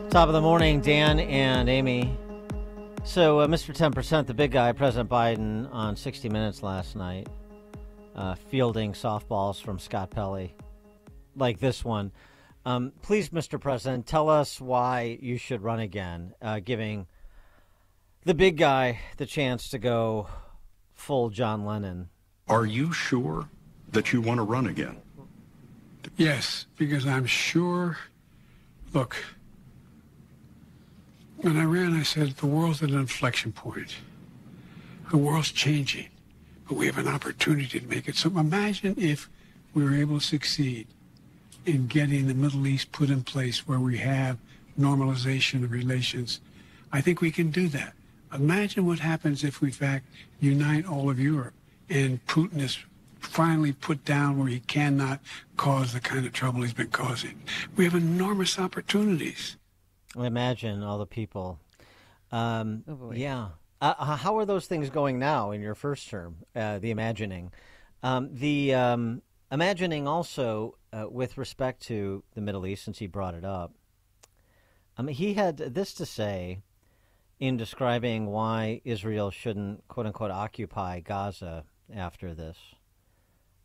Top of the morning, Dan and Amy. So, Mr. 10%, the big guy, President Biden, on 60 Minutes last night, fielding softballs from Scott Pelley, like this one. Please, Mr. President, tell us why you should run again, giving the big guy the chance to go full John Lennon. Are you sure that you want to run again? Yes, because I'm sure. Look, when I ran, I said the world's at an inflection point. The world's changing, but we have an opportunity to make it. So imagine if we were able to succeed in getting the Middle East put in place where we have normalization of relations. I think we can do that. Imagine what happens if we, in fact, unite all of Europe and Putin is finally put down where he cannot cause the kind of trouble he's been causing. We have enormous opportunities. Imagine all the people. Yeah. How are those things going now in your first term, the imagining? The imagining also with respect to the Middle East, since he brought it up. He had this to say in describing why Israel shouldn't, quote unquote, occupy Gaza after this.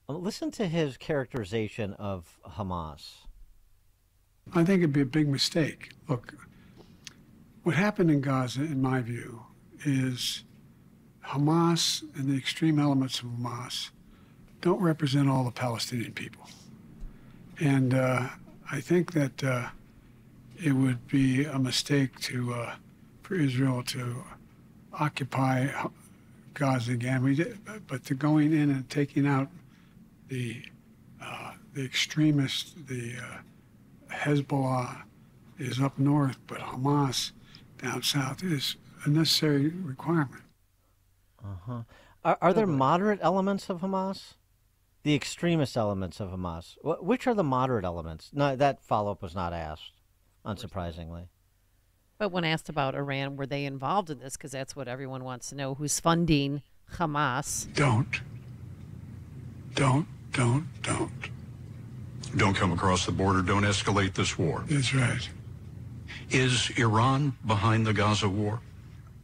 Listen to his characterization of Hamas. I think it'd be a big mistake. Look, what happened in Gaza, in my view, is Hamas and the extreme elements of Hamas don't represent all the Palestinian people. And I think that it would be a mistake for Israel to occupy Gaza again. But to going in and taking out the extremists, the Hezbollah is up north, but Hamas down south is a necessary requirement. Are there moderate elements of Hamas? The extremist elements of Hamas. Which are the moderate elements? No, that follow-up was not asked, unsurprisingly. But when asked about Iran, were they involved in this? Because that's what everyone wants to know. Who's funding Hamas? Don't Don't come across the border. Don't escalate this war. That's right. Is Iran behind the Gaza war?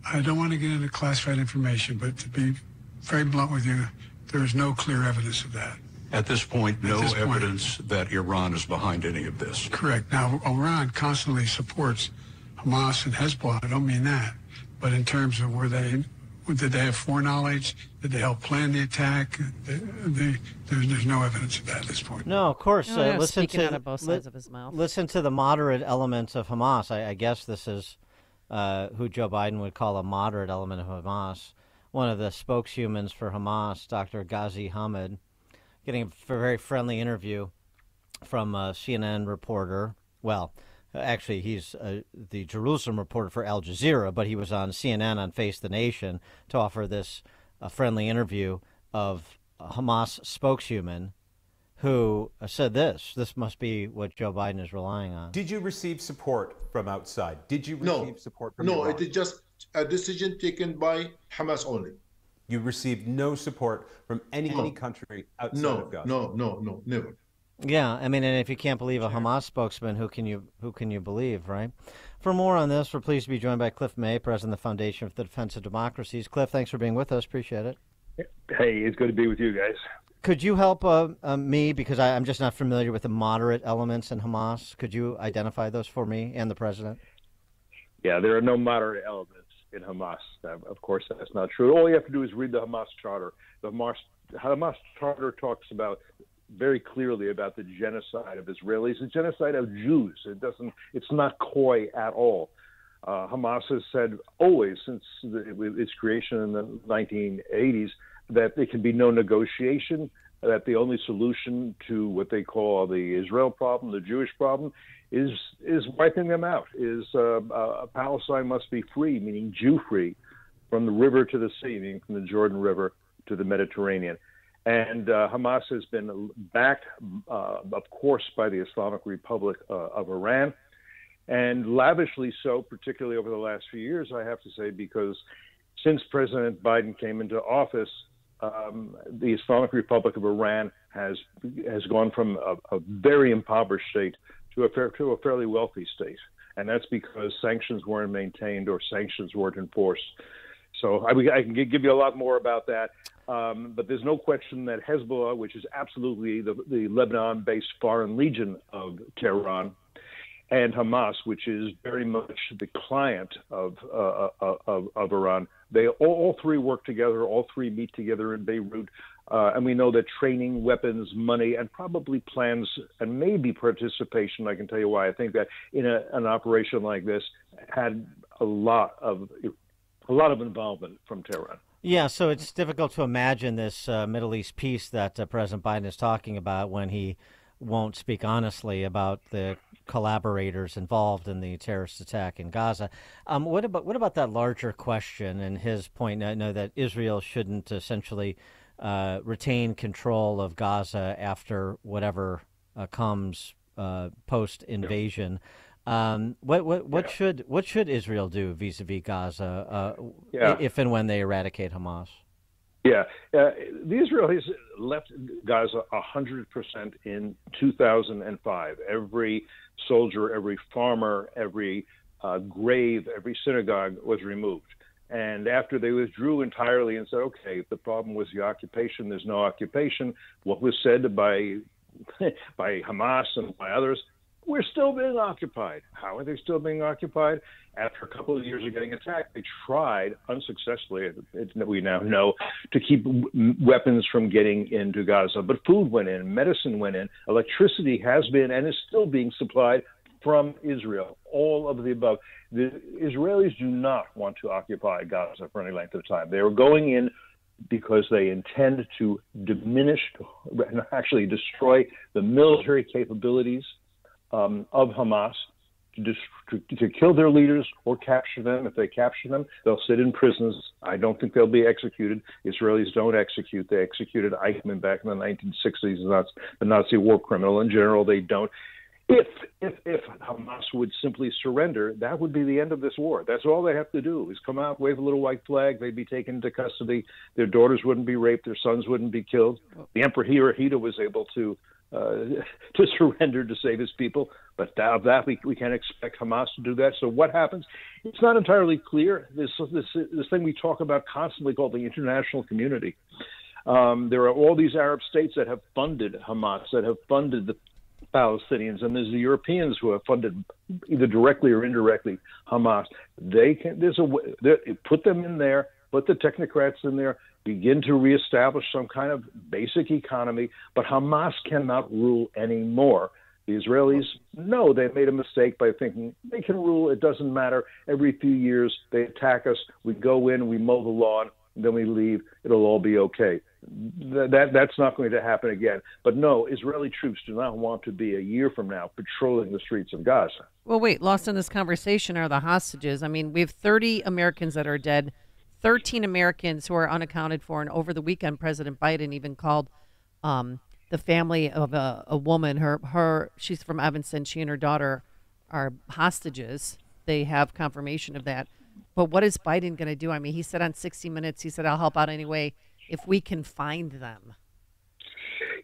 I don't want to get into classified information, but to be very blunt with you, there is no clear evidence of that. At this point, no evidence that Iran is behind any of this. Correct. Now, Iran constantly supports Hamas and Hezbollah. I don't mean that. But in terms of did they have foreknowledge? Did they help plan the attack? There's no evidence of that at this point. No, of course. Listen speaking out of both sides of his mouth. Listen to the moderate elements of Hamas. I guess this is who Joe Biden would call a moderate element of Hamas. One of the spokeshumans for Hamas, Dr. Ghazi Hamid, getting a very friendly interview from a CNN reporter. Well, actually, he's the Jerusalem reporter for Al Jazeera, but he was on CNN on Face the Nation to offer this friendly interview of a Hamas spokeshuman who said this. This must be what Joe Biden is relying on. Did you receive support from outside? Did you receive support from No, Iran? it is just a decision taken by Hamas only. You received no support from any country outside of Gaza? No, never. Yeah, I mean, and if you can't believe a Hamas spokesman, who can you believe, right? For more on this, we're pleased to be joined by Cliff May, President of the Foundation for the Defense of Democracies. Cliff, thanks for being with us. Appreciate it. Hey, it's good to be with you guys. Could you help me, because I'm just not familiar with the moderate elements in Hamas? Could you identify those for me and the president? Yeah, there are no moderate elements in Hamas. Of course, that's not true. All you have to do is read the Hamas Charter. The Hamas Charter talks about very clearly about the genocide of Israelis, the genocide of Jews. It's not coy at all. Hamas has said always since its creation in the 1980s that there can be no negotiation, that the only solution to what they call the Israel problem, the Jewish problem, is wiping them out, Palestine must be free, meaning Jew-free, from the river to the sea, meaning from the Jordan River to the Mediterranean. And Hamas has been backed, of course, by the Islamic Republic of Iran, and lavishly so, particularly over the last few years, I have to say, because since President Biden came into office, the Islamic Republic of Iran has gone from a very impoverished state to a fairly wealthy state. and that's because sanctions weren't maintained or sanctions weren't enforced. So I can give you a lot more about that, but there's no question that Hezbollah, which is absolutely the Lebanon-based foreign legion of Tehran, and Hamas, which is very much the client of Iran, they all three work together. All three meet together in Beirut, and we know that training, weapons, money, and probably plans and maybe participation. I can tell you why. I think that in an operation like this had a lot of involvement from Tehran. Yeah, so it's difficult to imagine this Middle East peace that President Biden is talking about when he won't speak honestly about the collaborators involved in the terrorist attack in Gaza. What about that larger question and his point? I know that Israel shouldn't essentially retain control of Gaza after whatever comes post invasion. What should Israel do vis-a-vis Gaza if and when they eradicate Hamas? Yeah, the Israelis left Gaza 100% in 2005. Every soldier, every farmer, every grave, every synagogue was removed. And after they withdrew entirely and said, okay, if the problem was the occupation, there's no occupation, what was said by Hamas and by others, we're still being occupied. How are they still being occupied? After a couple of years of getting attacked, they tried unsuccessfully, we now know, to keep weapons from getting into Gaza. But food went in, medicine went in, electricity has been and is still being supplied from Israel, all of the above. The Israelis do not want to occupy Gaza for any length of time. They are going in because they intend to diminish and actually destroy the military capabilities of Hamas, to kill their leaders or capture them. If they capture them, they'll sit in prisons. I don't think they'll be executed. Israelis don't execute. They executed Eichmann back in the 1960s, the Nazi war criminal. In general, they don't. If Hamas would simply surrender, that would be the end of this war. That's all they have to do is come out, wave a little white flag. They'd be taken into custody. Their daughters wouldn't be raped. Their sons wouldn't be killed. The Emperor Hirohito was able to surrender to save his people, but of that we can't expect Hamas to do that. So what happens? It's not entirely clear. This thing we talk about constantly called the international community. There are all these Arab states that have funded Hamas, that have funded the Palestinians, and there's the Europeans who have funded either directly or indirectly Hamas. Put them in there, put the technocrats in there, begin to reestablish some kind of basic economy, but Hamas cannot rule anymore. The Israelis, no, they made a mistake by thinking they can rule, it doesn't matter. Every few years they attack us, we go in, we mow the lawn, then we leave, it'll all be okay. That's not going to happen again. But no, Israeli troops do not want to be a year from now patrolling the streets of Gaza. Well, wait, lost in this conversation are the hostages. I mean, we have 30 Americans that are dead, 13 Americans who are unaccounted for, and over the weekend, President Biden even called the family of a woman. She's from Evanston. She and her daughter are hostages. They have confirmation of that. But what is Biden going to do? I mean, he said on 60 Minutes, he said, "I'll help out anyway if we can find them."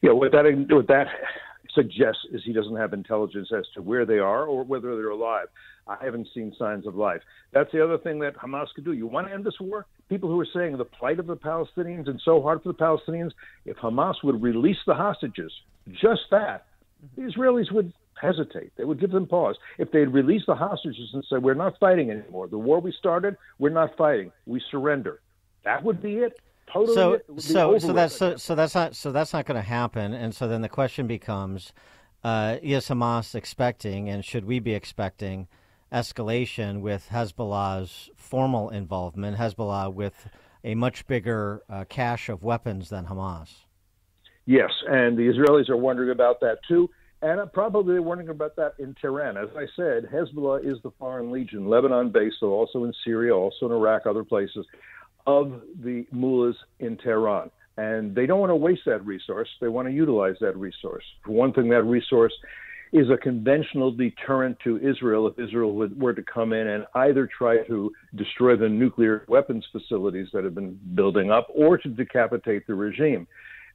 Yeah, what that suggests is he doesn't have intelligence as to where they are or whether they're alive. I haven't seen signs of life. That's the other thing that Hamas could do. You want to end this war? People who are saying the plight of the Palestinians and so hard for the Palestinians, if Hamas would release the hostages, just that, the Israelis would hesitate. They would give them pause. If they'd release the hostages and say, we're not fighting anymore. The war we started, we're not fighting. We surrender. That would be it. Totally. So that's not going to happen. And so then the question becomes, is Hamas expecting, and should we be expecting, escalation with Hezbollah's formal involvement, Hezbollah with a much bigger cache of weapons than Hamas? Yes, and the Israelis are wondering about that too, and probably they're wondering about that in Tehran. As I said, Hezbollah is the foreign legion, Lebanon-based, so also in Syria, also in Iraq, other places, of the mullahs in Tehran. And they don't want to waste that resource. They want to utilize that resource. For one thing, that resource is a conventional deterrent to Israel if Israel were to come in and either try to destroy the nuclear weapons facilities that have been building up or to decapitate the regime.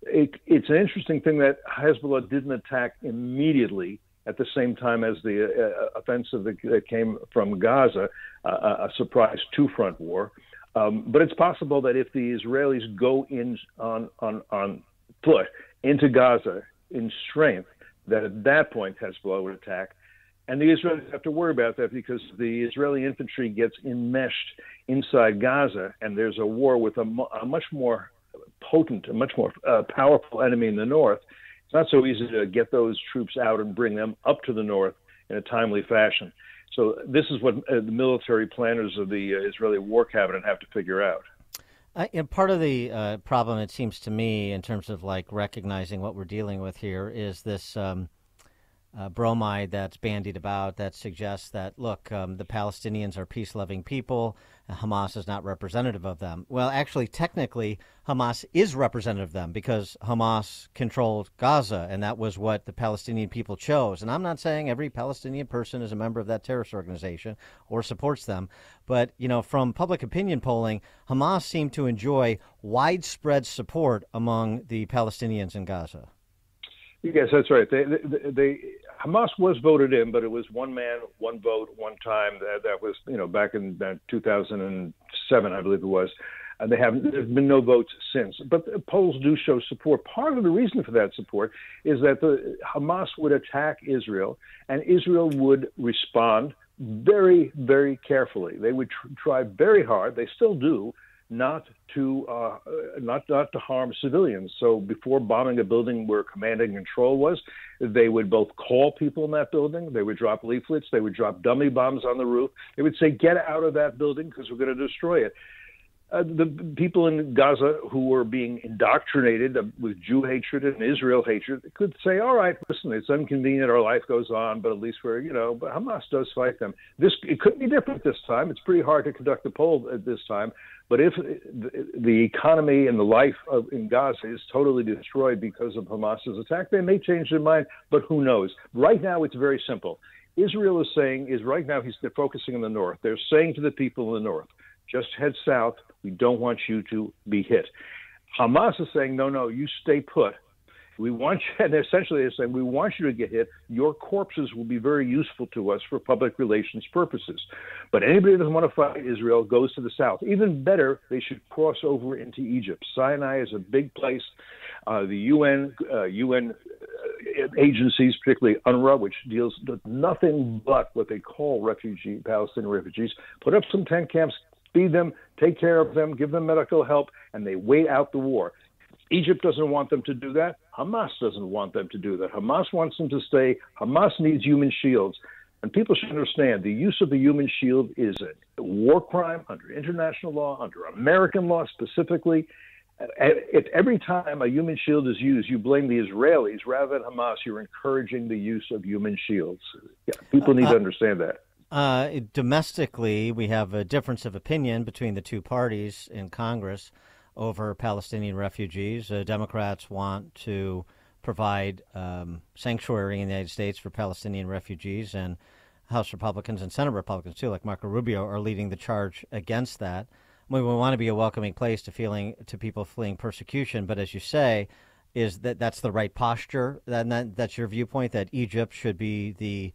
It's an interesting thing that Hezbollah didn't attack immediately at the same time as the offensive that came from Gaza, a surprise two-front war. But it's possible that if the Israelis go in on foot into Gaza in strength, that at that point Hezbollah would attack. And the Israelis have to worry about that because the Israeli infantry gets enmeshed inside Gaza, and there's a war with a much more potent, a much more powerful enemy in the north. It's not so easy to get those troops out and bring them up to the north in a timely fashion. So this is what the military planners of the Israeli war cabinet have to figure out. And part of the problem, it seems to me, in terms of like recognizing what we're dealing with here, is this bromide that's bandied about that suggests that, look, the Palestinians are peace-loving people, and Hamas is not representative of them. Well, actually, technically, Hamas is representative of them because Hamas controlled Gaza, and that was what the Palestinian people chose. And I'm not saying every Palestinian person is a member of that terrorist organization or supports them, but, you know, from public opinion polling, Hamas seemed to enjoy widespread support among the Palestinians in Gaza. Yes, that's right. Hamas was voted in, but it was one man, one vote, one time. That was, you know, back in 2007, I believe it was. There's been no votes since. But the polls do show support. Part of the reason for that support is that Hamas would attack Israel, and Israel would respond very, very carefully. They would try very hard. They still do. Not to harm civilians. So before bombing a building where command and control was, they would both call people in that building. They would drop leaflets. They would drop dummy bombs on the roof. They would say, "Get out of that building because we're going to destroy it." The people in Gaza who were being indoctrinated with Jew hatred and Israel hatred could say, all right, listen, it's inconvenient, our life goes on, but at least we're, you know, but Hamas does fight them. It could be different this time. It's pretty hard to conduct a poll at this time. But if the economy and the life in Gaza is totally destroyed because of Hamas's attack, they may change their mind, but who knows? Right now, it's very simple. Israel is right now they're focusing on the north. They're saying to the people in the north, just head south. We don't want you to be hit. Hamas is saying, no, you stay put. We want you, and essentially they're saying, we want you to get hit. Your corpses will be very useful to us for public relations purposes. But anybody that doesn't want to fight Israel goes to the south. Even better, they should cross over into Egypt. Sinai is a big place. The UN agencies, particularly UNRWA, which deals with nothing but what they call Palestinian refugees, put up some tent camps, feed them, take care of them, give them medical help, and they wait out the war. Egypt doesn't want them to do that. Hamas doesn't want them to do that. Hamas wants them to stay. Hamas needs human shields. And people should understand the use of the human shield is a war crime under international law, under American law specifically. If every time a human shield is used, you blame the Israelis rather than Hamas, you're encouraging the use of human shields. Yeah, people need to understand that. Domestically, we have a difference of opinion between the two parties in Congress over Palestinian refugees. Democrats want to provide sanctuary in the United States for Palestinian refugees, and House Republicans and Senate Republicans, too, like Marco Rubio, are leading the charge against that. We want to be a welcoming place to people fleeing persecution, but as you say, that's the right posture? That's your viewpoint, that Egypt should be the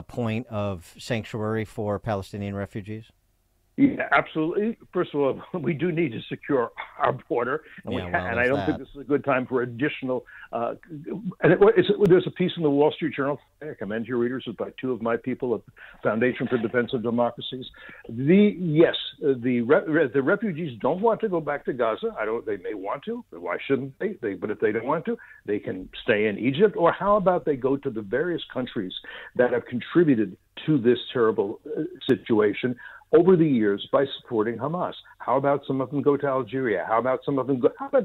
point of sanctuary for Palestinian refugees? Yeah, absolutely. First of all, we do need to secure our border, and, I don't think this is a good time for additional. There's a piece in the Wall Street Journal. I commend your readers. It's by two of my people at the Foundation for Defense of Democracies. The refugees don't want to go back to Gaza. They may want to. But why shouldn't they? But if they don't want to, they can stay in Egypt. Or how about they go to the various countries that have contributed to this terrible situation over the years by supporting Hamas? How about some of them go to Algeria? How about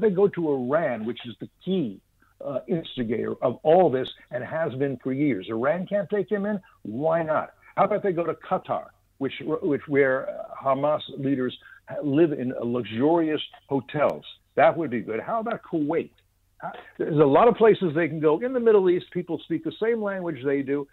they go to Iran, which is the key instigator of all this and has been for years? Iran can't take him in. Why not? How about they go to Qatar, where Hamas leaders live in luxurious hotels? That would be good. How about Kuwait? There's a lot of places they can go in the Middle East. People speak the same language they do.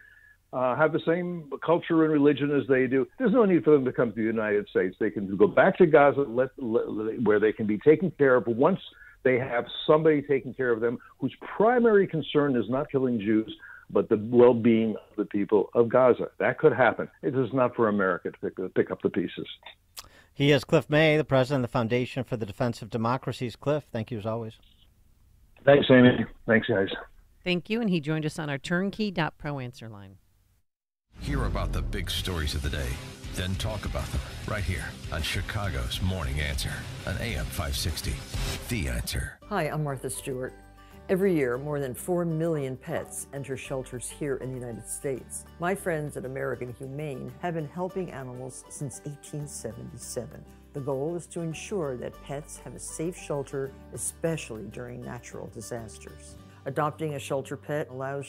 Have the same culture and religion as they do. There's no need for them to come to the United States. They can go back to Gaza, where they can be taken care of once they have somebody taking care of them whose primary concern is not killing Jews, but the well-being of the people of Gaza. That could happen. It is not for America to pick up the pieces. He is Cliff May, the president of the Foundation for the Defense of Democracies. Cliff, thank you as always. Thanks, Amy. Thanks, guys. Thank you. And he joined us on our turnkey.pro answer line. Hear about the big stories of the day, then talk about them right here on Chicago's Morning Answer on AM 560. The Answer. Hi, I'm Martha Stewart. Every year, more than 4 million pets enter shelters here in the United States. My friends at American Humane have been helping animals since 1877. The goal is to ensure that pets have a safe shelter, especially during natural disasters. Adopting a shelter pet allows